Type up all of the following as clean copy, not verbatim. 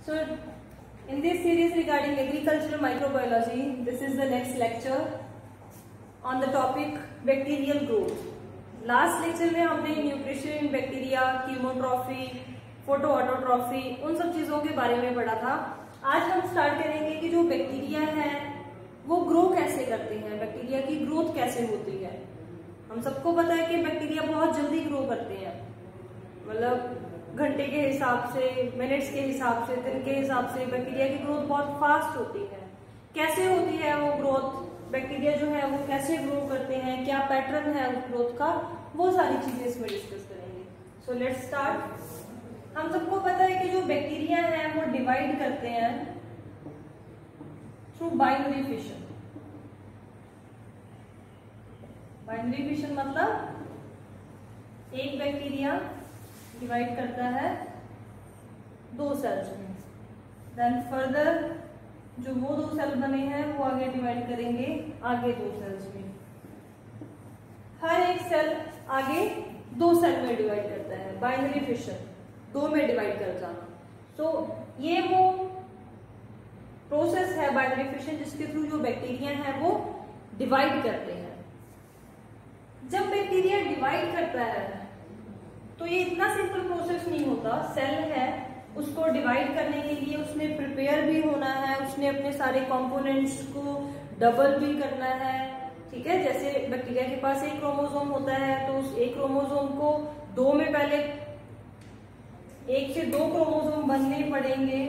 So, in this series regarding agricultural microbiology, this is the next lecture on the topic bacterial growth. Last lecture में हमने nutrition in bacteria, chemotrophy, photo autotrophy, उन सब चीजों के बारे में पढ़ा था। आज हम स्टार्ट करेंगे कि जो बैक्टीरिया है वो ग्रो कैसे करते हैं, बैक्टीरिया की ग्रोथ कैसे होती है। हम सबको पता है कि बैक्टीरिया बहुत जल्दी ग्रो करते हैं, मतलब घंटे के हिसाब से, मिनट्स के हिसाब से, दिन के हिसाब से बैक्टीरिया की ग्रोथ बहुत फास्ट होती है। कैसे होती है वो ग्रोथ, बैक्टीरिया जो है वो कैसे ग्रो करते हैं, क्या पैटर्न है उस ग्रोथ का, वो सारी चीजें इसमें डिस्कस करेंगे। So let's start. हम सबको पता है कि जो बैक्टीरिया है वो डिवाइड करते हैं through binary fission. Binary fission मतलब एक बैक्टीरिया डिवाइड करता है दो सेल्स में, देन फर्दर जो वो दो सेल बने हैं वो आगे डिवाइड करेंगे आगे दो सेल्स में। हर एक सेल आगे दो सेल में डिवाइड करता है, बाइनरी फिशन, दो में डिवाइड कर जाना। तो ये वो प्रोसेस है बाइनरी फिशन जिसके थ्रू जो बैक्टीरिया है वो डिवाइड करते हैं। जब बैक्टीरिया डिवाइड करता है तो ये इतना सिंपल प्रोसेस नहीं होता। सेल है, उसको डिवाइड करने के लिए उसने प्रिपेयर भी होना है, उसने अपने सारे कंपोनेंट्स को डबल भी करना है, ठीक है। जैसे बैक्टीरिया के पास एक क्रोमोसोम होता है तो उस एक क्रोमोसोम को दो में पहले एक से दो क्रोमोसोम बनने पड़ेंगे।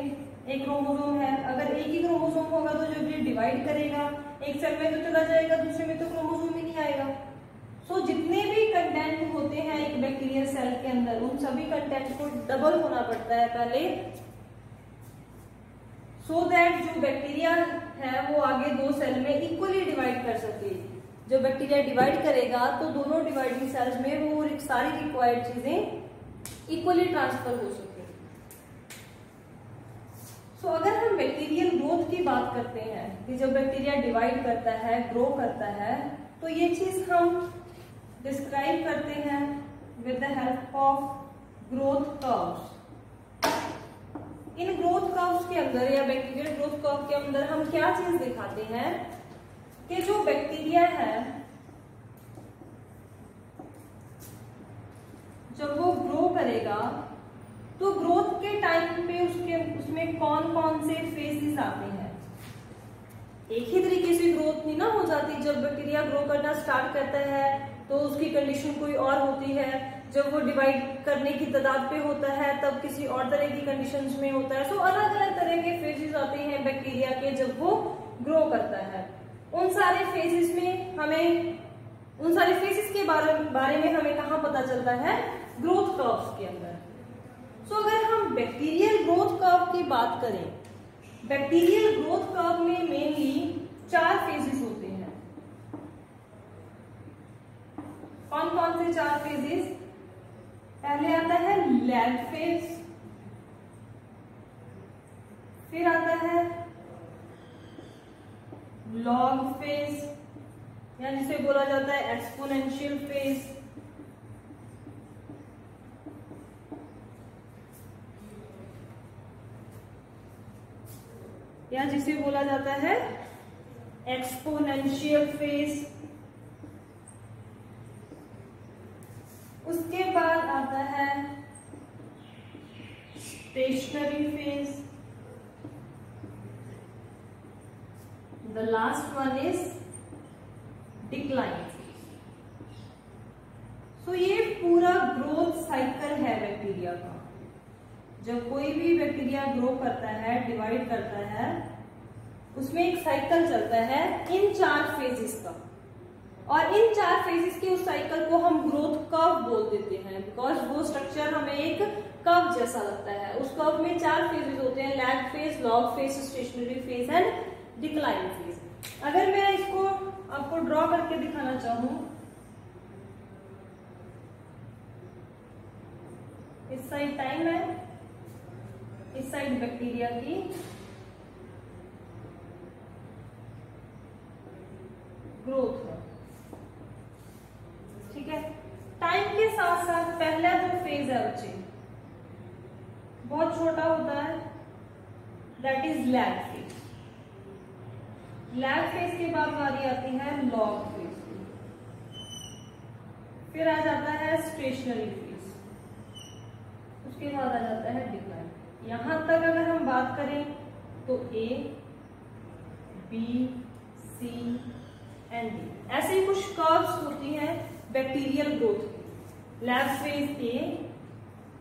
एक क्रोमोसोम है, अगर एक ही क्रोमोसोम होगा तो जब ये डिवाइड करेगा एक सेल में तो चला जाएगा, दूसरे में तो क्रोमोसोम ही नहीं आएगा। सो जितने भी कंटेंट होते हैं एक बैक्टीरियल सेल के अंदर, उन सभी कंटेंट को डबल होना पड़ता है पहले, सो दैट जो बैक्टीरिया है वो आगे दो सेल में इक्वली डिवाइड कर सके। जब बैक्टीरिया डिवाइड करेगा तो दोनों डिवाइडिंग सेल्स में वो सारी रिक्वायर्ड चीजें इक्वली ट्रांसफर हो सके। सो अगर हम बैक्टीरियल ग्रोथ की बात करते हैं कि जब बैक्टीरिया डिवाइड करता है, ग्रो करता है, तो ये चीज हम डिस्क्राइब करते हैं with the help of growth curves. In growth curves के अंदर या बैक्टीरियल ग्रोथ कर्व के अंदर हम क्या चीज दिखाते हैं कि जो बैक्टीरिया है जब वो ग्रो करेगा तो ग्रोथ के टाइम पे उसमें कौन कौन से फेजेस आते हैं। एक ही तरीके से ग्रोथ नहीं ना हो जाती। जब बैक्टीरिया ग्रो करना स्टार्ट करता है तो उसकी कंडीशन कोई और होती है, जब वो डिवाइड करने की तादाद पे होता है तब किसी और तरह की कंडीशंस में होता है। सो अलग अलग तरह के फेजेस आते हैं बैक्टीरिया के जब वो ग्रो करता है। उन सारे फेजेस के बारे में हमें कहाँ पता चलता है, ग्रोथ कर्व्स के अंदर। सो अगर हम बैक्टीरियल ग्रोथ कर्व की बात करें, बैक्टीरियल ग्रोथ कर्व में मेनली 4 फेजेस होते हैं। कौन कौन से 4 फेजेस? पहले आता है लैग फेज, फिर आता है लॉग फेज या जिसे बोला जाता है एक्सपोनेंशियल फेज, या जिसे बोला जाता है एक्सपोनेंशियल फेज। उसके बाद आता है stationary phase, the last one is decline phase. So ये पूरा ग्रोथ साइकिल है बैक्टीरिया का। जब कोई भी बैक्टीरिया ग्रो करता है, डिवाइड करता है, उसमें एक साइकिल चलता है इन 4 फेजेस का, और इन 4 फेजेस के उस साइकिल को हम ग्रोथ कर्व बोल देते हैं, बिकॉज वो स्ट्रक्चर हमें एक कर्व जैसा लगता है। उस कर्व में 4 फेजेस होते हैं, lag phase, log phase, stationary phase and decline phase. अगर मैं इसको आपको ड्रॉ करके दिखाना चाहूं, इस साइड टाइम है, इस साइड बैक्टीरिया की ग्रोथ है, ठीक है। टाइम के साथ साथ पहला जो फेज है बच्चे बहुत छोटा होता है, that is lag phase. Lag phase के बाद बारी आती है लॉग फेज की, फिर आ जाता है स्टेशनरी फेज, उसके बाद आ जाता है डिक्लाइन। यहां तक अगर हम बात करें तो A, B, C and D, ऐसे कुछ कर्व्स होती हैं बैक्टीरियल ग्रोथ की। लैग फेज ए,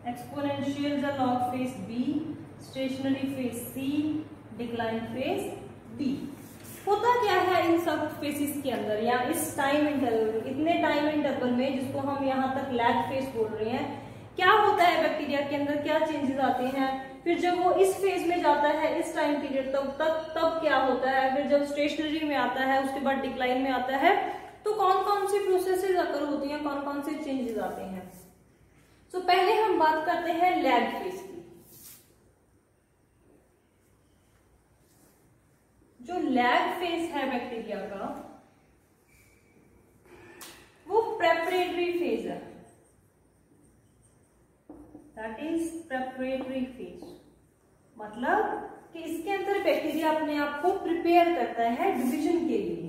एक्सपोनेंशियल या log phase B, stationary phase C, decline phase D. होता क्या है इन सब फेजेस के अंदर या इस टाइम इंटरवल, इतने टाइम इंटरवल में जिसको हम यहाँ तक लैग फेज बोल रहे हैं, क्या होता है बैक्टीरिया के अंदर, क्या चेंजेस आते हैं, फिर जब वो इस फेज में जाता है इस टाइम पीरियड तब क्या होता है, फिर जब स्टेशनरी में आता है उसके बाद डिक्लाइन में आता है, तो कौन कौन सी प्रोसेसेस अकर होती हैं, कौन कौन से चेंजेस आते हैं। तो पहले हम बात करते हैं लैग फेज की। जो लैग फेज है बैक्टीरिया का वो प्रेपरेटरी फेज है, दैट इज प्रेपरेटरी फेज। मतलब कि इसके अंदर बैक्टीरिया अपने आप को प्रिपेयर करता है डिवीजन के लिए।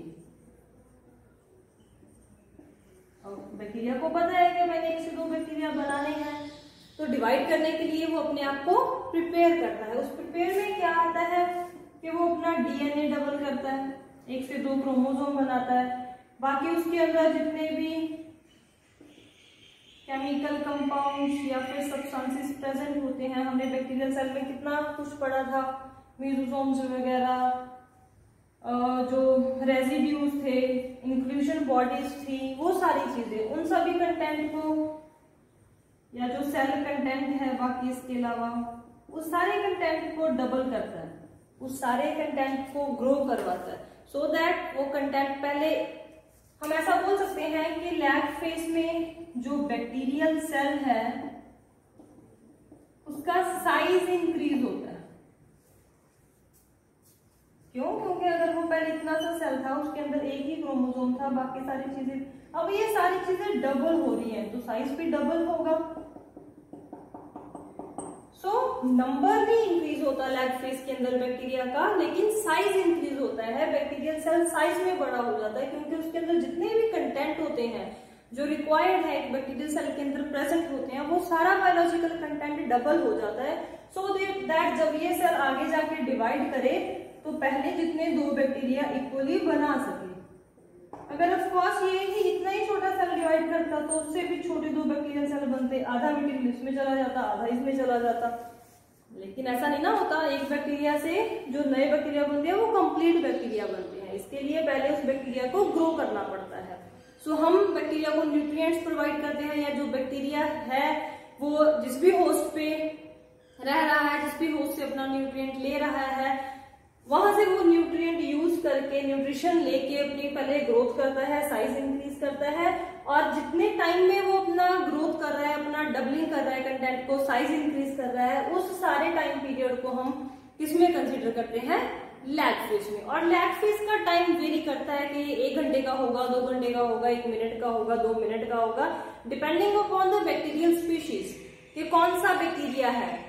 बैक्टीरिया को पता है कि मैंने 1 से 2 बैक्टीरिया बनाने हैं, तो डिवाइड करने के लिए वो अपने आप को प्रिपेयर करता है। उस प्रिपेयर में क्या आता है कि वो अपना डीएनए डबल करता है, 1 से 2 क्रोमोसोम बनाता है, बाकी उसके अंदर जितने भी केमिकल कंपाउंड्स या फिर सब्सटेंसेस प्रेजेंट होते हैं, हमने बैक्टीरियल सेल में कितना कुछ पढ़ा था, मेसोसोम्स वगैरह, जो रेजिड्यूज थे, इंक्लूजन बॉडीज थी, वो सारी चीजें, उन सभी कंटेंट को या जो सेल कंटेंट है बाकी इसके अलावा उस सारे कंटेंट को डबल करता है, उस सारे कंटेंट को ग्रो करवाता है, सो दैट वो कंटेंट पहले हम ऐसा बोल सकते हैं कि लैग फेज में जो बैक्टीरियल सेल है उसका साइज इंक्रीज होता है। क्यों? क्योंकि अगर वो पहले इतना सा सेल था, उसके अंदर एक ही क्रोमोसोम था, बाकी सारी चीजें, अब ये सारी चीजें डबल हो रही हैं तो साइज भी डबल होगा। सो नंबर भी इंक्रीज होता है लैग फेज के अंदर बैक्टीरिया का, लेकिन साइज इंक्रीज होता है, बैक्टीरियल सेल साइज में बड़ा हो जाता है, क्योंकि उसके अंदर जितने भी कंटेंट होते हैं जो रिक्वायर्ड है एक बैक्टीरियल सेल के अंदर प्रेजेंट होते हैं, वो सारा बायोलॉजिकल कंटेंट डबल हो जाता है, सो दैट जब ये सेल आगे जाके डिवाइड करे तो पहले जितने 2 बैक्टीरिया इक्वली बना सके। अगर ऑफ कोर्स ये ही इतना ही छोटा सेल डिवाइड करता तो उससे भी छोटे 2 बैक्टीरियल सेल बनते, आधा मटेरियल इसमें चला जाता, आधा इसमें चला जाता, लेकिन ऐसा नहीं ना होता। एक बैक्टीरिया से जो नए बैक्टीरिया बनते हैं वो कंप्लीट बैक्टीरिया बनते हैं, इसके लिए पहले उस बैक्टीरिया को ग्रो करना पड़ता है। सो हम बैक्टीरिया को न्यूट्रिएंट्स प्रोवाइड करते हैं, या जो बैक्टीरिया है वो जिस भी होस्ट पे रह रहा है, जिस भी होस्ट से अपना न्यूट्रिएंट ले रहा है, वहां से वो न्यूट्रिएंट यूज करके न्यूट्रिशन लेके अपनी पहले ग्रोथ करता है, साइज इंक्रीज करता है, और जितने टाइम में वो अपना ग्रोथ कर रहा है, अपना डबलिंग कर रहा है कंटेंट को, साइज इंक्रीज कर रहा है, उस सारे टाइम पीरियड को हम किसमें कंसीडर करते हैं, लैग फेज में। और लैग फेज का टाइम वेरी करता है कि 1 घंटे का होगा, 2 घंटे का होगा, 1 मिनट का होगा, 2 मिनट का होगा, depending upon the bacterial species कि कौन सा बैक्टीरिया है।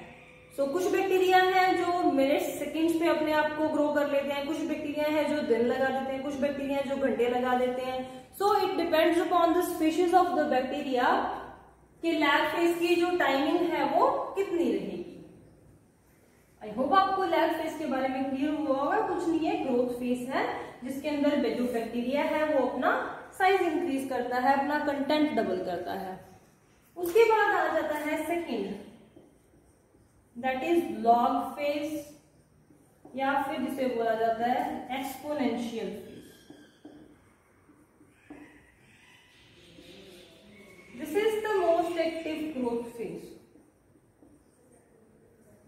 सो कुछ बैक्टीरिया हैं जो मिनट सेकंड्स पे अपने आप को ग्रो कर लेते हैं, कुछ बैक्टीरिया हैं जो दिन लगा देते हैं, कुछ बैक्टीरिया हैं जो घंटे लगा देते हैं। So it depends upon the species of the bacteria कि लैग फेज की जो टाइमिंग है वो कितनी रहेगी। आई होप आपको लैग फेज के बारे में क्लियर हुआ होगा। कुछ नहीं है, ग्रोथ फेज है जिसके अंदर जो बैक्टीरिया है वो अपना साइज इंक्रीज करता है, अपना कंटेंट डबल करता है। उसके बाद आ जाता है second, that is log phase, या फिर जिसे बोला जाता है exponential phase. This is the most active growth phase.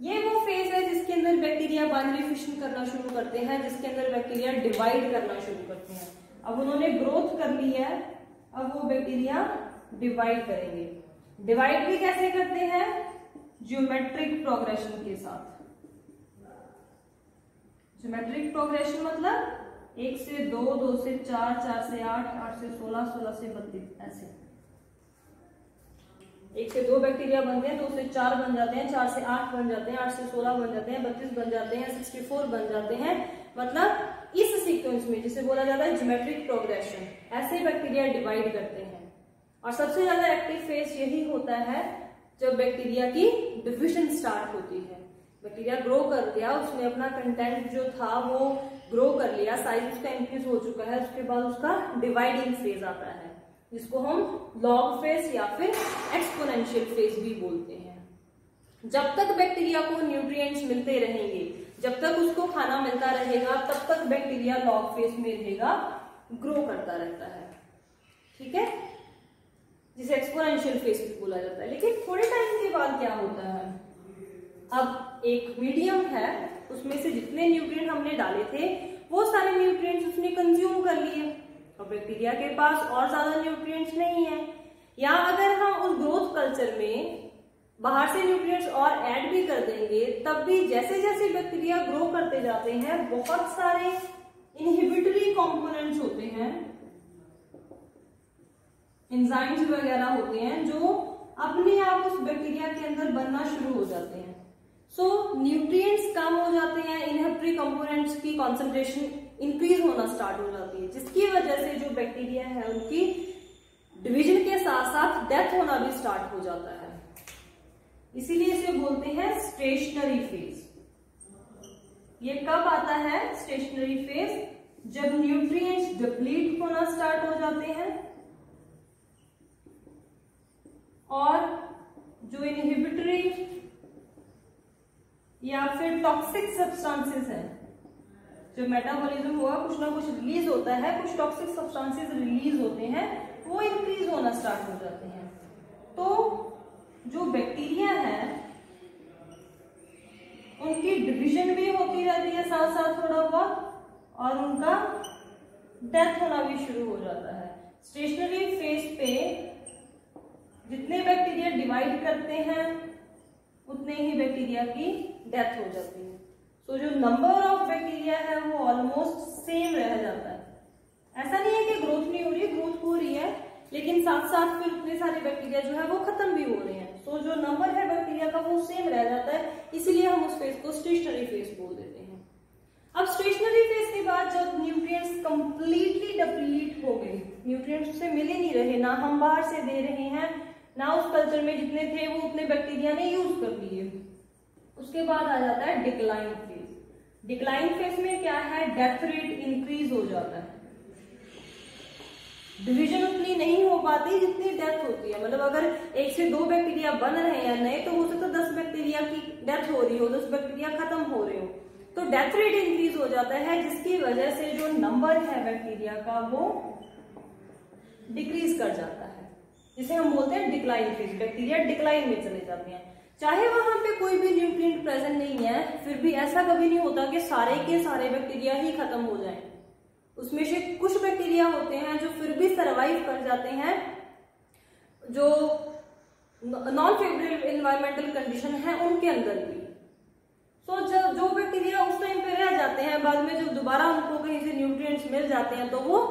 ये वो फेज है जिसके अंदर बैक्टीरिया बाइनरी फिशन करना शुरू करते हैं, जिसके अंदर बैक्टीरिया डिवाइड करना शुरू करते हैं। अब उन्होंने ग्रोथ कर ली है, अब वो बैक्टीरिया डिवाइड करेंगे। डिवाइड भी कैसे करते हैं, ज्योमेट्रिक प्रोग्रेशन के साथ। ज्योमेट्रिक प्रोग्रेशन मतलब 1 से 2, 2 से 4, 4 से 8, 8 से 16, 16 से 32 ऐसे। 1 से 2 बैक्टीरिया बनते हैं, 2 से 4 बन जाते हैं, 4 से 8 बन जाते हैं, 8 से 16 बन जाते हैं, 32 बन जाते हैं, 64 बन जाते हैं। मतलब इस सीक्वेंस में जिसे बोला जाता है ज्योमेट्रिक प्रोग्रेशन, ऐसे बैक्टीरिया डिवाइड करते हैं। और सबसे ज्यादा एक्टिव फेज यही होता है जब बैक्टीरिया की डिविजन स्टार्ट होती है। बैक्टीरिया ग्रो कर गया, उसने अपना कंटेंट जो था वो ग्रो कर लिया, साइज उसका इंक्रीज हो चुका है, उसके बाद उसका डिवाइडिंग फेज आता है जिसको हम लॉग फेज या फिर एक्सपोनेंशियल फेज भी बोलते हैं। जब तक बैक्टीरिया को न्यूट्रिएंट्स मिलते रहेंगे, जब तक उसको खाना मिलता रहेगा, तब तक बैक्टीरिया लॉग फेज में रहेगा, ग्रो करता रहता है। ठीक है, जिसे एक्सपोनेंशियल फेज भी बोला जाता है। लेकिन थोड़े टाइम के बाद क्या होता है, अब एक मीडियम है, उसमें से जितने न्यूट्रिएंट हमने डाले थे वो सारे न्यूट्रिएंट्स उसने कंज्यूम कर लिए और बैक्टीरिया के पास और ज्यादा न्यूट्रिएंट्स नहीं है। या अगर हम उस ग्रोथ कल्चर में बाहर से न्यूट्रिएंट्स और ऐड भी कर देंगे, तब भी जैसे जैसे बैक्टीरिया ग्रो करते जाते हैं बहुत सारे इनहिबिटरी कंपोनेंट्स होते हैं, एंजाइम्स वगैरह होते हैं जो अपने आप उस बैक्टीरिया के अंदर बनना शुरू हो जाते हैं। सो न्यूट्रिएंट्स कम हो जाते हैं, इनहिबिटरी कंपोनेंट्स की कॉन्सेंट्रेशन इंक्रीज होना स्टार्ट हो जाती है, जिसकी वजह से जो बैक्टीरिया है उनकी डिवीजन के साथ साथ डेथ होना भी स्टार्ट हो जाता है। इसीलिए इसे बोलते हैं स्टेशनरी फेज। ये कब आता है स्टेशनरी फेज? जब न्यूट्रिएंट्स डिप्लीट होना स्टार्ट हो जाते हैं और जो इनहिबिटरी या फिर टॉक्सिक सब्सटेंसेस है, जो मेटाबॉलिज्म हुआ, कुछ ना कुछ रिलीज होता है, कुछ टॉक्सिक सब्सटेंसेस रिलीज होते हैं, वो इंक्रीज होना स्टार्ट हो जाते हैं। तो जो बैक्टीरिया है उनकी डिवीजन भी होती रहती है साथ साथ थोड़ा बहुत, और उनका डेथ होना भी शुरू हो जाता है। स्टेशनरी फेज पे जितने बैक्टीरिया डिवाइड करते हैं उतने ही बैक्टीरिया की डेथ हो जाती है। सो जो नंबर ऑफ बैक्टीरिया है वो ऑलमोस्ट सेम रह जाता है। ऐसा नहीं है कि ग्रोथ नहीं हो रही, ग्रोथ हो रही है, लेकिन साथ साथ फिर उतने सारे बैक्टीरिया जो है वो खत्म भी हो रहे हैं। सो जो नंबर है बैक्टीरिया का वो सेम रह जाता है, इसीलिए हम उस फेज को स्टेशनरी फेज बोल देते हैं। अब स्टेशनरी फेज के बाद जब न्यूट्रिएंट्स कंप्लीटली डिप्लीट हो गए, न्यूट्रिएंट्स उसे मिल ही नहीं रहे, ना हम बाहर से दे रहे हैं, ना उस कल्चर में जितने थे वो उतने बैक्टीरिया ने यूज कर लिए, उसके बाद आ जाता है डिक्लाइन फेज। डिक्लाइन फेज में क्या है, डेथ रेट इंक्रीज हो जाता है, डिवीजन उतनी नहीं हो पाती जितनी डेथ होती है। मतलब अगर 1 से 2 बैक्टीरिया बन रहे हैं नए, तो हो सकता है 10 बैक्टीरिया की डेथ हो रही हो, 10 बैक्टीरिया खत्म हो रहे हो, तो डेथ रेट इंक्रीज हो जाता है, जिसकी वजह से जो नंबर है बैक्टीरिया का वो डिक्रीज कर जाता है, जिसे हम बोलते हैं डिक्लाइन फेज। बैक्टीरिया डिक्लाइन में चले जाते हैं। चाहे वहां पे कोई भी न्यूट्रिएंट प्रेजेंट नहीं है, फिर भी ऐसा कभी नहीं होता कि सारे के सारे बैक्टीरिया ही खत्म हो जाएं। उसमें से कुछ बैक्टीरिया होते हैं जो फिर भी सरवाइव कर जाते हैं, जो नॉन फेवरेबल एनवायरमेंटल कंडीशन है उनके अंदर भी। सो जब जो बैक्टीरिया उस टाइम पे रह जाते हैं, बाद में जब दोबारा उनको कहीं से न्यूट्रिएंट्स मिल जाते हैं तो वो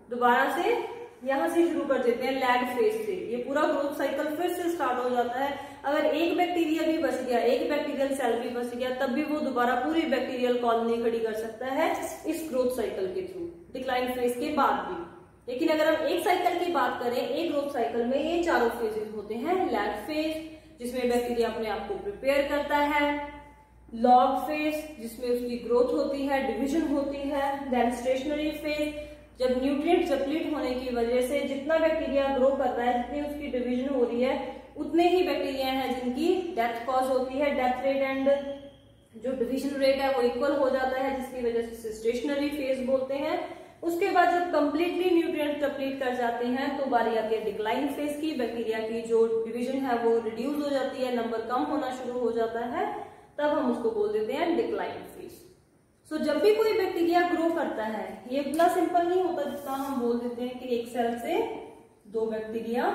दोबारा से यहां से शुरू कर देते हैं, लैग फेज से। ये पूरा ग्रोथ साइकिल फिर से स्टार्ट हो जाता है। अगर एक बैक्टीरिया भी बच गया, एक बैक्टीरियल सेल भी बच गया, तब भी वो दोबारा पूरी बैक्टीरियल कॉलोनी खड़ी कर सकता है इस ग्रोथ साइकिल के थ्रू, डिक्लाइन फेज के बाद भी। लेकिन अगर हम एक साइकिल की बात करें, एक ग्रोथ साइकिल में ये चारों फेजेस होते हैं। लैग फेज जिसमें बैक्टीरिया अपने आप को प्रिपेयर करता है, लॉग फेज जिसमें उसकी ग्रोथ होती है, डिविजन होती है, देन स्टेशनरी फेज जब न्यूट्रिएंट डिप्लीट होने की वजह से जितना बैक्टीरिया ग्रो कर रहा है, जितनी उसकी डिवीजन हो रही है, उतने ही बैक्टीरिया हैं जिनकी डेथ कॉज होती है। डेथ रेट एंड जो डिवीजन रेट है वो इक्वल हो जाता है, जिसकी वजह से स्टेशनरी फेज बोलते हैं। उसके बाद जब कंप्लीटली न्यूट्रिएंट डिप्लीट कर जाते हैं तो बारी आती है डिक्लाइन फेज की। बैक्टीरिया की जो डिवीजन है वो रिड्यूस हो जाती है, नंबर कम होना शुरू हो जाता है, तब हम उसको बोल देते हैं डिक्लाइन फेज। सो जब भी कोई बैक्टीरिया ग्रो करता है, ये इतना सिंपल नहीं होता जितना हम बोल देते हैं कि एक सेल से 2 बैक्टीरिया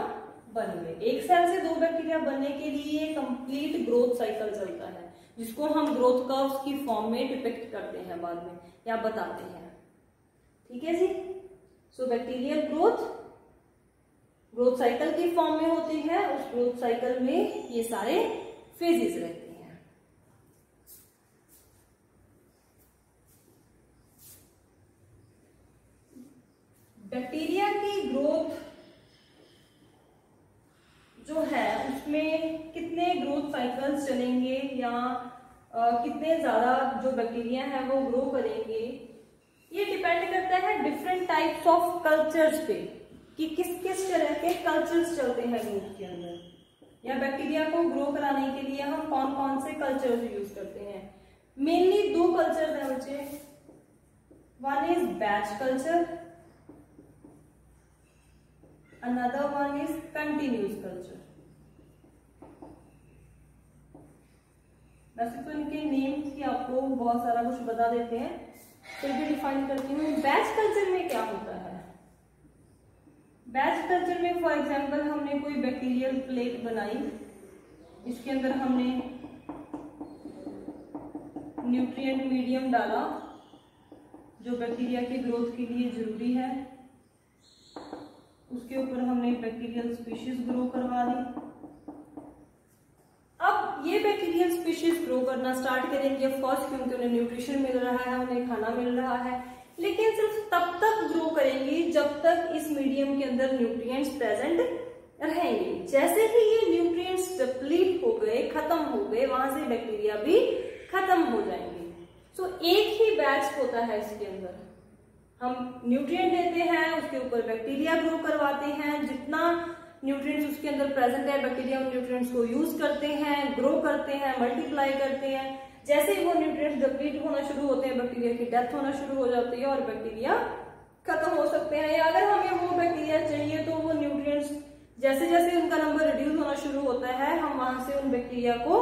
बन गए। एक सेल से 2 बैक्टीरिया बनने के लिए कंप्लीट ग्रोथ साइकिल चलता है, जिसको हम ग्रोथ कर्व्स की फॉर्म में डिपिक्ट करते हैं बाद में या बताते हैं। ठीक है जी। सो बैक्टीरियल ग्रोथ ग्रोथ साइकिल की फॉर्म में होती है, उस ग्रोथ साइकिल में ये सारे फेजेस रहते हैं। बैक्टीरिया की ग्रोथ जो है उसमें कितने ग्रोथ साइकिल्स चलेंगे या कितने ज्यादा जो बैक्टीरिया है वो ग्रो करेंगे, ये डिपेंड करता है डिफरेंट टाइप्स ऑफ कल्चर्स पे कि किस किस तरह के कल्चर्स चलते हैं ग्रोथ के अंदर, या बैक्टीरिया को ग्रो कराने के लिए हम कौन कौन से कल्चर्स यूज करते हैं। मेनली दो कल्चर हैं बच्चे, one is batch culture, another one is continuous culture. वैसे तो इनके नेम ही आपको बहुत सारा कुछ बता देते हैं, फिर भी डिफाइन करती हूँ। बैच कल्चर में क्या होता है? बैच कल्चर में फॉर एग्जांपल हमने कोई बैक्टीरियल प्लेट बनाई, इसके अंदर हमने न्यूट्रिएंट मीडियम डाला जो बैक्टीरिया की ग्रोथ के लिए जरूरी है, उसके ऊपर हमने बैक्टीरियल स्पीशीज ग्रो करवा दी। अब ये बैक्टीरियल स्पीशीज ग्रो करना स्टार्ट करेंगे ऑफ कोर्स, क्योंकि उन्हें न्यूट्रिशन मिल रहा है, उन्हें खाना मिल रहा है, लेकिन सिर्फ तब तक ग्रो करेंगी जब तक इस मीडियम के अंदर न्यूट्रिएंट्स प्रेजेंट रहेंगे। जैसे ही ये न्यूट्रिएंट्स डिप्लीट हो गए, खत्म हो गए, वहां से बैक्टीरिया भी खत्म हो जाएंगे। सो एक ही बैच होता है इसके अंदर, हम न्यूट्रिएंट लेते हैं, उसके ऊपर बैक्टीरिया ग्रो करवाते हैं, जितना न्यूट्रिएंट्स उसके अंदर प्रेजेंट है बैक्टीरिया उन न्यूट्रिएंट्स को यूज करते हैं, ग्रो करते हैं, मल्टीप्लाई करते हैं। जैसे ही वो न्यूट्रिएंट्स डिप्लीट होना शुरू होते हैं, बैक्टीरिया की डेथ होना शुरू हो जाती है और बैक्टीरिया खत्म हो सकते हैं। या अगर हमें वो बैक्टीरिया चाहिए तो वो न्यूट्रिएंट्स जैसे जैसे उनका नंबर रिड्यूस होना शुरू होता है, हम वहां से उन बैक्टीरिया को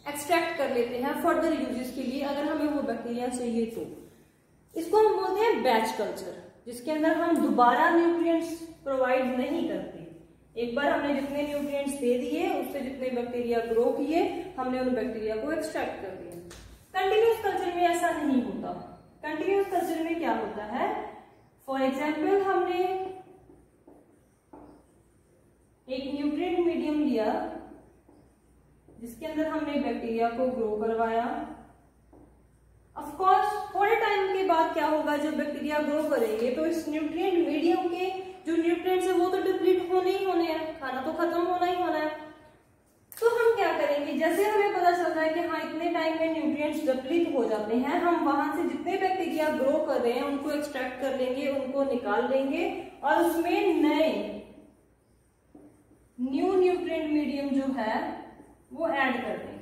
एक्सट्रैक्ट कर लेते हैं फर्दर यूजेस के लिए, अगर हमें वो बैक्टीरिया चाहिए तो। इसको हम बोलते हैं बैच कल्चर, जिसके अंदर हम दोबारा न्यूट्रिएंट्स प्रोवाइड नहीं करते। एक बार हमने जितने न्यूट्रिएंट्स दे दिए, उससे जितने बैक्टीरिया ग्रो किए, हमने उन बैक्टीरिया को एक्सट्रैक्ट कर दिया। कंटिन्यूस कल्चर में ऐसा नहीं होता। कंटिन्यूस कल्चर में क्या होता है, फॉर एग्जाम्पल हमने एक न्यूट्रिएंट मीडियम लिया जिसके अंदर हमने बैक्टीरिया को ग्रो करवाया। ऑफ कोर्स थोड़े टाइम के बाद क्या होगा, जब बैक्टीरिया ग्रो करेंगे तो इस न्यूट्रिएंट मीडियम के जो न्यूट्रिएंट्स है वो तो डिप्लीट होने ही होने हैं, खाना तो खत्म होना ही होना है। तो हम क्या करेंगे, जैसे हमें पता चल रहा है कि हाँ इतने टाइम में न्यूट्रिएंट्स डिप्लीट हो जाते हैं, हम वहां से जितने बैक्टीरिया ग्रो कर रहे हैं उनको एक्सट्रैक्ट कर लेंगे, उनको निकाल लेंगे और उसमें नए न्यू न्यूट्रिएंट मीडियम जो है वो ऐड कर देंगे।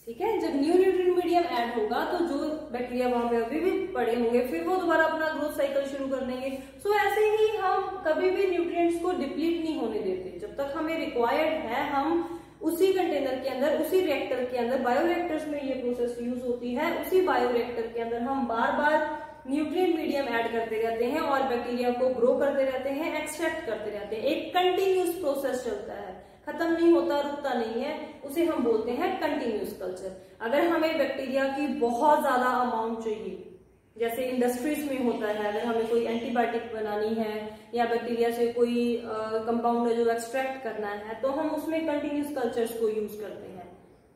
ठीक है, जब न्यू न्यूट्रिएंट मीडियम ऐड होगा तो जो बैक्टीरिया वहां पे अभी भी पड़े होंगे फिर वो दोबारा अपना ग्रोथ साइकिल शुरू कर देंगे। सो ऐसे ही हम कभी भी न्यूट्रिएंट्स को डिप्लीट नहीं होने देते, जब तक हमें रिक्वायर्ड है हम उसी कंटेनर के अंदर, उसी रिएक्टर के अंदर, बायोरिएक्टर्स में ये प्रोसेस यूज होती है, उसी बायोरिएक्टर के अंदर हम बार बार न्यूट्रिएंट मीडियम ऐड करते रहते हैं और बैक्टीरिया को ग्रो करते रहते हैं, एक्सट्रैक्ट करते रहते हैं। एक कंटिन्यूस प्रोसेस चलता है, खत्म नहीं होता, रुकता नहीं है, उसे हम बोलते हैं कंटिन्यूस कल्चर। अगर हमें बैक्टीरिया की बहुत ज्यादा अमाउंट चाहिए, जैसे इंडस्ट्रीज में होता है, अगर हमें कोई एंटीबायोटिक बनानी है या बैक्टीरिया से कोई कंपाउंड है जो एक्सट्रैक्ट करना है, तो हम उसमें कंटिन्यूस कल्चर्स को यूज करते हैं।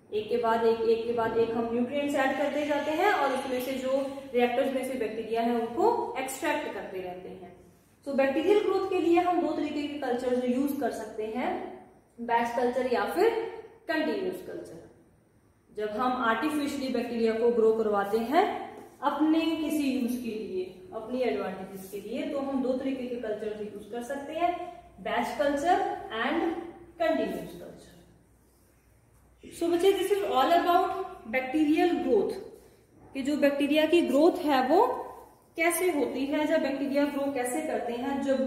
एक के बाद एक के बाद एक हम न्यूट्रिएंट्स ऐड करते जाते हैं और उसमें से जो रिएक्टर्स में से बैक्टीरिया है उनको एक्सट्रैक्ट करते रहते हैं। सो बैक्टीरियल ग्रोथ के लिए हम दो तरीके के कल्चर यूज कर सकते हैं, बैच कल्चर या फिर कंटिन्यूस कल्चर। जब हम आर्टिफिशियली बैक्टीरिया को ग्रो करवाते हैं अपने किसी यूज के लिए, अपनी एडवांटेजेस के लिए, तो हम दो तरीके के कल्चर यूज कर सकते हैं, batch culture and continuous culture. So बच्चे, this is all about bacterial growth, कि जो बैक्टीरिया की ग्रोथ है वो कैसे होती है, जब बैक्टीरिया ग्रो कैसे करते हैं, जब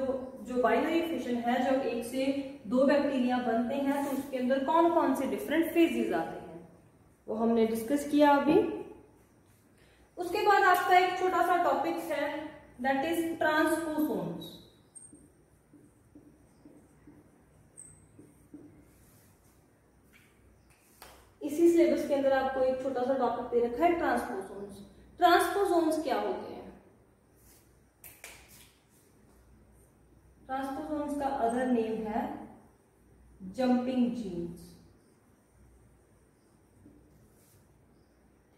जो बाइनरी फिशन है, जब एक से दो बैक्टीरिया बनते हैं तो उसके अंदर कौन कौन से डिफरेंट फेजेस आते हैं, वो हमने डिस्कस किया अभी। उसके बाद आपका एक छोटा सा टॉपिक है, दैट इज ट्रांसपोसोम्स। इसी सिलेबस के अंदर आपको एक छोटा सा टॉपिक दे रखा है, ट्रांसपोसोम्स। ट्रांसपोसोम्स क्या होते हैं? ट्रांसपोसोन्स का अदर नेम है जंपिंग जीन्स।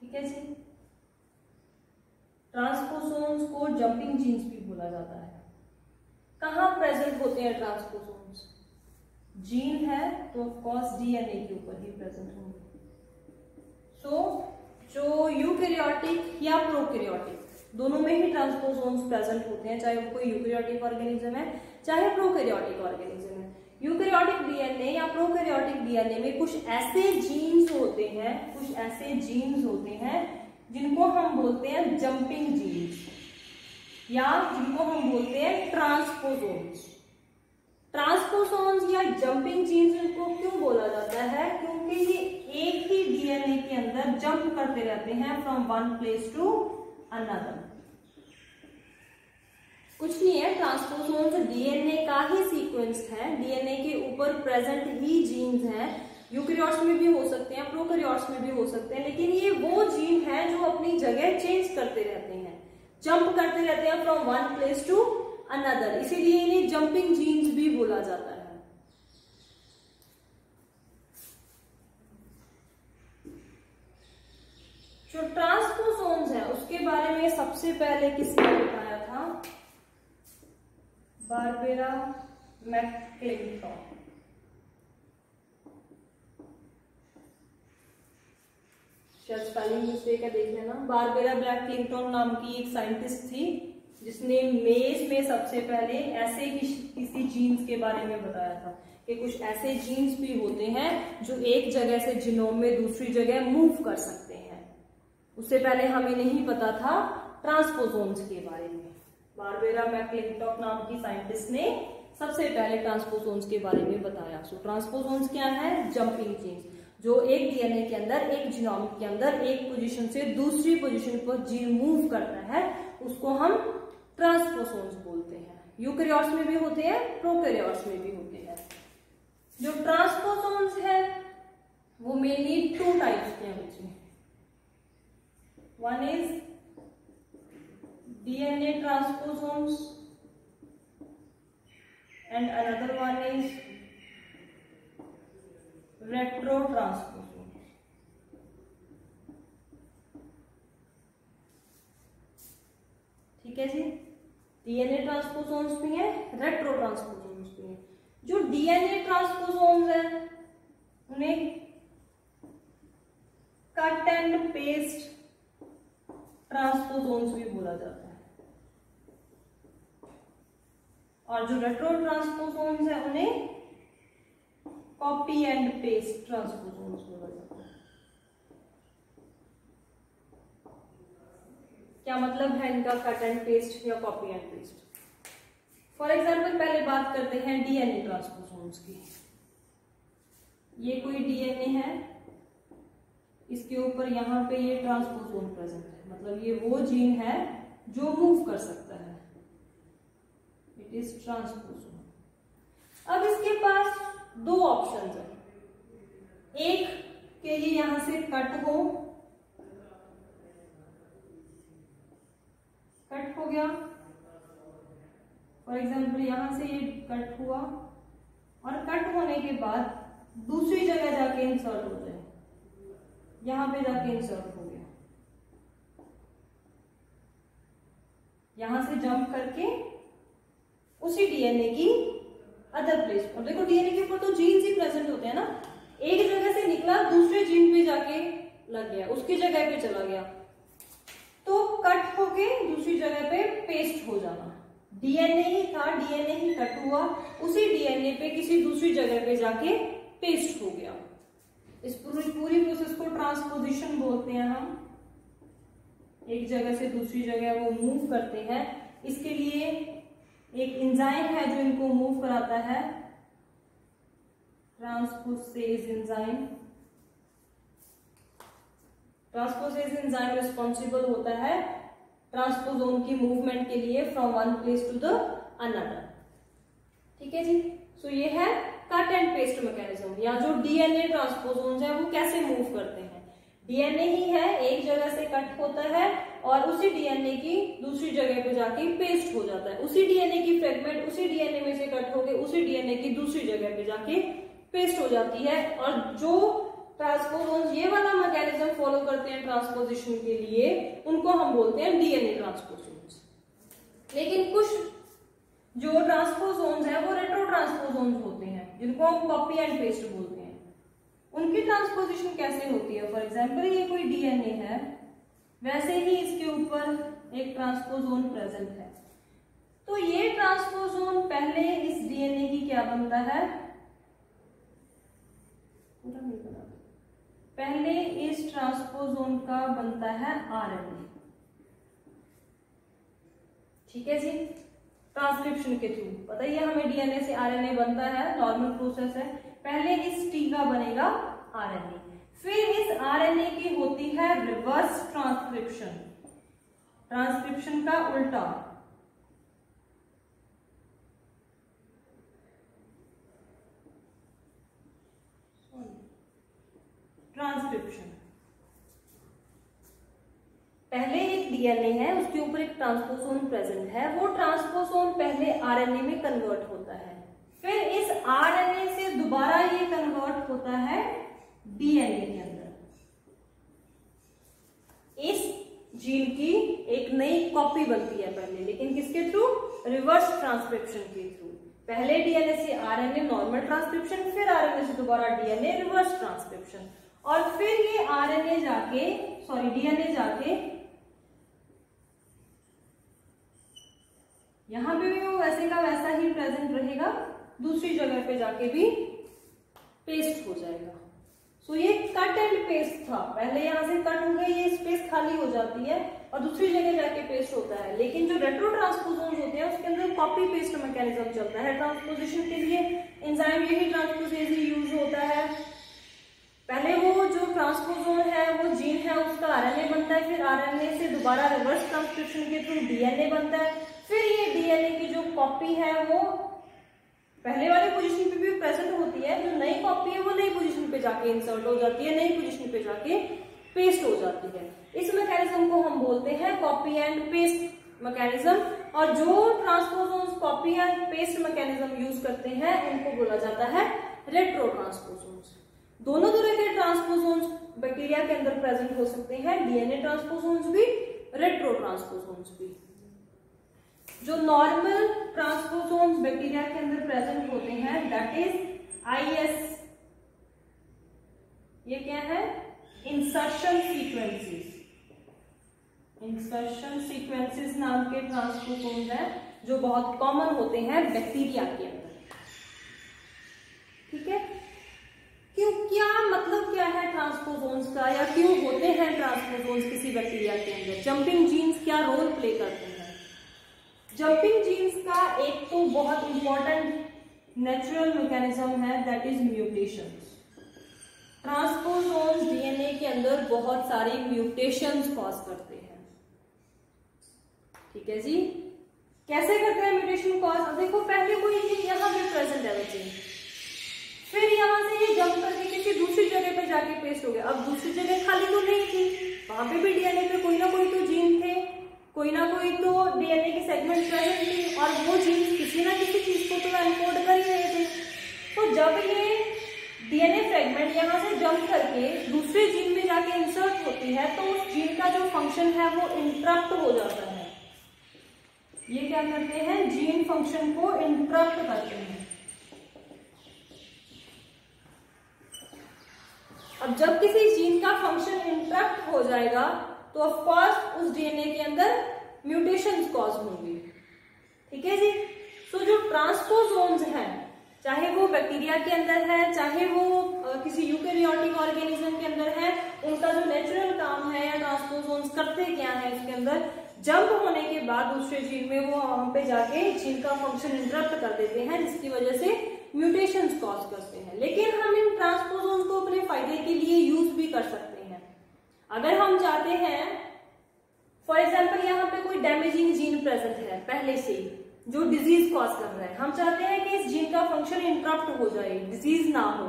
ठीक है जी, ट्रांसपोसोन्स को जंपिंग जीन्स भी बोला जाता है। कहाँ प्रेजेंट होते हैं ट्रांसपोसोन्स? जीन है तो ऑफ कोर्स डीएनए के ऊपर ही प्रेजेंट होंगे। सो जो यूकैरियोटिक या प्रोकैरियोटिक दोनों में ही ट्रांसपोसोन्स प्रेजेंट होते हैं, चाहे वो कोई यूकैरियोटिक ऑर्गेनिज्म है चाहे प्रोकैरियोटिक ऑर्गेनिज्म है। यूकैरियोटिक डीएनए या प्रोकैरियोटिक डीएनए में कुछ ऐसे जीन्स होते हैं जिनको हम बोलते हैं जंपिंग जीन्स या जिनको हम बोलते हैं ट्रांसपोसोन्स। ट्रांसपोसोन्स या जंपिंग जीन्स इनको क्यों बोला जाता है? क्योंकि ये एक ही डीएनए के अंदर जंप करते रहते हैं from one place to another. कुछ नहीं है, ट्रांसपोसोन्स डीएनए का ही सीक्वेंस है, डीएनए के ऊपर प्रेजेंट ही जीन्स हैं। यूकैरियोट्स में भी हो सकते हैं, प्रोकैरियोट्स में भी हो सकते हैं, लेकिन ये वो जीन है जो अपनी जगह चेंज करते रहते हैं, जंप करते रहते हैं from one place to another, इसीलिए इन्हें जंपिंग जीन्स भी बोला जाता है। जो ट्रांसपोसोन्स है उसके बारे में सबसे पहले किसने बताया था? बारबेरा मैक्क्लिंटॉक। शायद स्पेलिंग मिस्टेक है, देख लेना। बारबेरा मैक्क्लिंटॉक नाम की एक साइंटिस्ट थी जिसने मेज में सबसे पहले ऐसे किसी जीन्स के बारे में बताया था कि कुछ ऐसे जीन्स भी होते हैं जो एक जगह से जीनोम में दूसरी जगह मूव कर सकते हैं। उससे पहले हमें नहीं पता था ट्रांसपोसोन्स के बारे में। बारबेरा मैक्क्लिंटॉक नाम की साइंटिस्ट ने सबसे पहले ट्रांसपोसोन्स के बारे में बताया। सो ट्रांसपोसोन्स क्या है? जंपिंग जीन्स, जो एक डीएनए के अंदर, एक जीनोम के अंदर एक पोजीशन से दूसरी पोजीशन पर जीन मूव करता है, उसको हम ट्रांसपोसोन्स बोलते हैं। यूकैरियोट्स में भी होते हैं, प्रोकैरियोट्स में भी होते हैं। जो ट्रांसपोसोन्स है वो मेनली टू टाइप्स के हैं बच्चे। One is DNA transposons and another one is retrotransposons. ठीक है जी, डीएनए ट्रांसपोसोन्स भी हैं, रेट्रो ट्रांसपोसोन्स भी हैं। जो डीएनए ट्रांसपोसोन्स हैं उन्हें कट एंड पेस्ट ट्रांसपोसोन्स भी बोला जाता है, और जो रेट्रो ट्रांसपोसोन्स है उन्हें कॉपी एंड पेस्ट ट्रांसपोसोन्स बोला जाता है। क्या मतलब है इनका कट एंड पेस्ट या copy and paste? For example पहले बात करते हैं डीएनए ट्रांसपोसोन्स की। ये कोई डीएनए है, इसके ऊपर यहाँ पे ये ट्रांसपोसोन प्रेजेंट है, मतलब ये वो जीन है जो मूव कर सकता है, इट इज ट्रांसपोसोन। अब इसके पास दो ऑप्शंस हैं, एक के लिए यहां से कट हो गया, फॉर एग्जाम्पल यहां से ये कट हुआ और कट होने के बाद दूसरी जगह जाके इंसर्ट हो जाए, यहां पे जाके इंसर्ट हो गया, यहां से जंप करके उसी डीएनए की अदर प्लेस पर। देखो डीएनए के ऊपर तो जीन्स ही प्रेजेंट होते हैं ना, एक जगह से निकला दूसरे जीन पे जाके लग गया, उसकी जगह पे चला गया, तो कट होके दूसरी जगह पे पेस्ट हो जाना। डीएनए ही था, डीएनए ही कट हुआ, उसी डीएनए पे किसी दूसरी जगह पे जाके पेस्ट हो गया। इस पूरी प्रोसेस को ट्रांसपोजिशन बोलते हैं हम। एक जगह से दूसरी जगह वो मूव करते हैं, इसके लिए एक एंजाइम है जो इनको मूव कराता है, transposase enzyme. Transposase enzyme responsible होता है ट्रांसपोसोन की मूवमेंट के लिए from one place to the another. ठीक है जी, सो ये है कट एंड पेस्ट मैकेनिज्म, या जो डीएनए ट्रांसपोसोन्स है वो कैसे मूव करते हैं। डीएनए ही है, एक जगह से कट होता है और उसी डीएनए की दूसरी जगह पे जाके पेस्ट हो जाता है। उसी डीएनए की फ्रेगमेंट उसी डीएनए में से कट होके उसी डीएनए की दूसरी जगह पे जाके पेस्ट हो जाती है। और जो ट्रांसपोजोन्स ये वाला मैकेनिज्म फॉलो करते हैं ट्रांसपोजिशन के लिए, उनको हम बोलते हैं डीएनए ट्रांसपोजोन्स। लेकिन कुछ जो ट्रांसपोजोन्स है वो रेट्रो ट्रांसपोजोन्स होते हैं, जिनको हम कॉपी एंड पेस्ट बोलते हैं। उनकी ट्रांसपोजिशन कैसे होती है? फॉर एग्जाम्पल ये कोई डीएनए है, वैसे ही इसके ऊपर एक ट्रांसपोजोन प्रेजेंट है, तो ये ट्रांसपोजोन पहले इस डीएनए की क्या बनता है, पूरा नहीं बना, पहले इस ट्रांसपोजोन का बनता है आरएनए। ठीक है जी, ट्रांसक्रिप्शन के थ्रू पता ही है हमें डीएनए से आरएनए बनता है, नॉर्मल प्रोसेस है। पहले इस टी का बनेगा आरएनए, फिर इस आरएनए की होती है रिवर्स ट्रांसक्रिप्शन, ट्रांसक्रिप्शन का उल्टा। ट्रांसक्रिप्शन, पहले एक डीएनए है, उसके ऊपर एक ट्रांसपोसोम प्रेजेंट है, वो ट्रांसपोसोम पहले आरएनए में कन्वर्ट होता है, फिर इस आरएनए से दोबारा ये कन्वर्ट होता है डीएनए के अंदर। इस जीन की एक नई कॉपी बनती है पहले, लेकिन किसके थ्रू? रिवर्स ट्रांसक्रिप्शन के थ्रू। पहले डीएनए से आरएनए नॉर्मल ट्रांसक्रिप्शन, फिर आरएनए से दोबारा डीएनए रिवर्स ट्रांसक्रिप्शन, और फिर ये आरएनए जाके डीएनए जाके यहां पे भी वो वैसे का वैसा ही प्रेजेंट रहेगा, दूसरी जगह पे जाके भी पेस्ट हो जाएगा। सो ये कट एंड पेस्ट था, पहले यहां से कट हो गई, ये स्पेस खाली हो जाती है और दूसरी जगह जाके पेस्ट होता है। लेकिन जो रेट्रो ट्रांसपोजोन्स होते हैं उसके अंदर कॉपी पेस्ट मैकेनिज्म चलता है। ट्रांसपोजिशन के लिए एंजाइम यही ट्रांसपोजेज यूज होता है। पहले वो जो ट्रांसपोजोन है वो जीन है, उसका आरएनए बनता है, फिर आरएनए से दोबारा रिवर्स ट्रांसक्रिप्शन के थ्रू डीएनए बनता है, फिर ये डीएनए की जो कॉपी है वो पहले वाले पोजीशन पे भी प्रेजेंट होती है, जो नई कॉपी है वो नई पोजीशन पे जाके इंसर्ट हो जाती है, नई पोजीशन पे जाके पेस्ट हो जाती है। इस मैकेनिज्म को हम बोलते हैं कॉपी एंड पेस्ट मैकेनिज्म, और जो transposons copy and paste mechanism use करते हैं उनको बोला जाता है रेट्रो ट्रांसपोजोन्स। दोनों तरह के ट्रांसपोजोन्स बैक्टीरिया के अंदर प्रेजेंट हो सकते हैं, डीएनए ट्रांसपोजोन्स भी, रेट्रो ट्रांसपोजोन्स भी। जो नॉर्मल ट्रांसपोजोन्स बैक्टीरिया के अंदर प्रेजेंट होते हैं दैट इज आईएस, ये क्या है? Insertion sequences. इंसर्शन सीक्वेंसेस नाम के ट्रांसपोजोन्स हैं जो बहुत कॉमन होते हैं बैक्टीरिया के अंदर। ठीक है, क्यों, क्या मतलब क्या है ट्रांसपोजोन्स का, या क्यों होते हैं ट्रांसपोजोन्स किसी बैक्टीरिया के अंदर? जंपिंग जीन्स क्या रोल प्ले करते हैं? जंपिंग जीन्स का एक तो बहुत इंपॉर्टेंट नेचुरल मैकेनिज्म है that is mutations. Transposons DNA के अंदर बहुत सारी म्यूटेशंस कॉज करते हैं। ठीक है जी, कैसे करते हैं म्यूटेशन कॉज? अब देखो, पहले कोई चीज यहाँ पे प्रेजेंट है बच्चे, फिर यहाँ से ये जंप करके किसी दूसरी जगह पे जाके पेस्ट हो गया। अब दूसरी जगह खाली तो नहीं थी, वहां पे भी डीएनए पे कोई ना कोई तो जीन थे, कोई ना कोई तो डीएनए की सेगमेंट प्रेजेंट थी, और वो जीन किसी ना किसी चीज को तो एनकोड कर ही रहे थे। तो जब ये डीएनए फ्रेगमेंट यहाँ से जंप करके दूसरे जीन में जाके इंसर्ट होती है तो उस जीन का जो फंक्शन है वो इंटरप्ट हो जाता है। ये क्या करते हैं? जीन फंक्शन को इंटरप्ट करते हैं। अब जब किसी जीन का फंक्शन इंटरप्ट हो जाएगा तो ऑफ कोर्स उस डीएनए के अंदर म्यूटेशंस कॉज होंगे। ठीक है जी, तो जो ट्रांसपोजोन्स हैं, चाहे वो बैक्टीरिया के अंदर है, चाहे वो किसी यूकेरियोटिक ऑर्गेनिज्म के अंदर है, उनका जो नेचुरल काम है या ट्रांसपोजोन्स करते क्या है इसके अंदर, जंप होने के बाद दूसरे जीन में वो वहां पे जाके जीन का फंक्शन इंटरप्ट कर देते हैं, जिसकी वजह से म्यूटेशंस कॉज करते हैं। लेकिन हम इन ट्रांसपोजोन्स को अपने फायदे के लिए यूज भी कर सकते हैं। अगर हम चाहते हैं, फॉर एग्जाम्पल यहाँ पे कोई डैमेजिंग जीन प्रेजेंट है पहले से जो डिजीज कॉज कर रहा है, हम चाहते हैं कि इस जीन का फंक्शन इंटरप्ट हो जाए, डिजीज ना हो,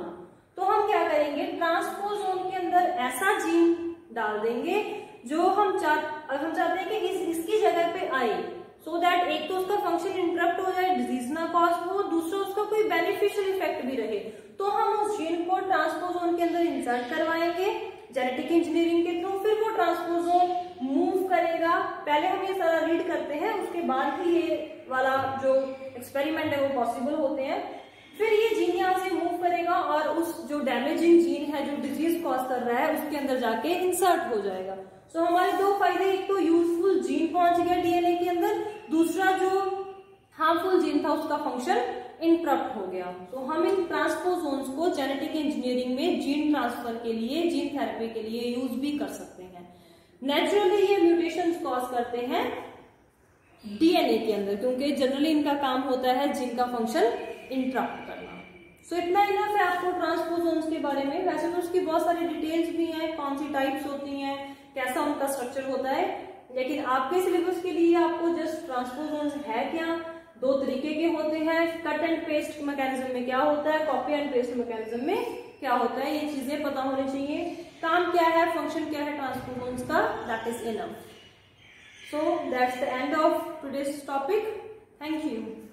तो हम क्या करेंगे? ट्रांसपोजोन के अंदर ऐसा जीन डाल देंगे जो हम चाहते हैं कि इसकी जगह पे आए, सो दैट एक तो उसका फंक्शन इंटरप्ट हो जाए, डिजीज ना कॉज हो, दूसरा उसका कोई बेनिफिशियल इफेक्ट भी रहे, तो हम उस जीन को ट्रांसपोजोन के अंदर इंसर्ट करवाएंगे जेनेटिक इंजीनियरिंग के थ्रू। फिर वो ट्रांसपोजोन मूव करेगा, पहले हम ये सारा रीड करते हैं, उसके बाद ही ये वाला जो एक्सपेरिमेंट है वो पॉसिबल होते हैं। फिर ये जीन यहाँ से मूव करेगा और उस जो डैमेजिंग जीन है जो डिजीज कॉज कर रहा है उसके अंदर जाके इंसर्ट हो जाएगा। सो हमारे दो फायदे, एक तो यूजफुल जीन पहुंच गया डीएनए के अंदर, दूसरा जो हार्मफुल जीन था उसका फंक्शन इंटरप्ट हो गया। तो हम इन ट्रांसपोजोन्स को जेनेटिक इंजीनियरिंग में जीन ट्रांसफर के लिए, जीन थेरेपी के लिए यूज भी कर सकते हैं। नेचुरली ये म्यूटेशंस कॉज करते हैं डीएनए के अंदर, क्योंकि जनरली इनका काम होता है जीन का फंक्शन इंटरप्ट करना। सो इतना इनफ है आपको ट्रांसपोजोन्स के बारे में। वैसे तो उसकी बहुत सारी डिटेल्स भी हैं, कौन सी टाइप्स होती हैं, कैसा उनका स्ट्रक्चर होता है, लेकिन आपके सिलेबस के लिए आपको जस्ट ट्रांसपोजोन्स है क्या, दो तरीके के होते हैं, कट एंड पेस्ट मैकेनिज्म में क्या होता है, कॉपी एंड पेस्ट मैकेनिज्म में क्या होता है, ये चीजें पता होनी चाहिए। काम क्या है, फंक्शन क्या है ट्रांसपोजोन्स का, that is enough. So that's the end of today's topic. Thank you.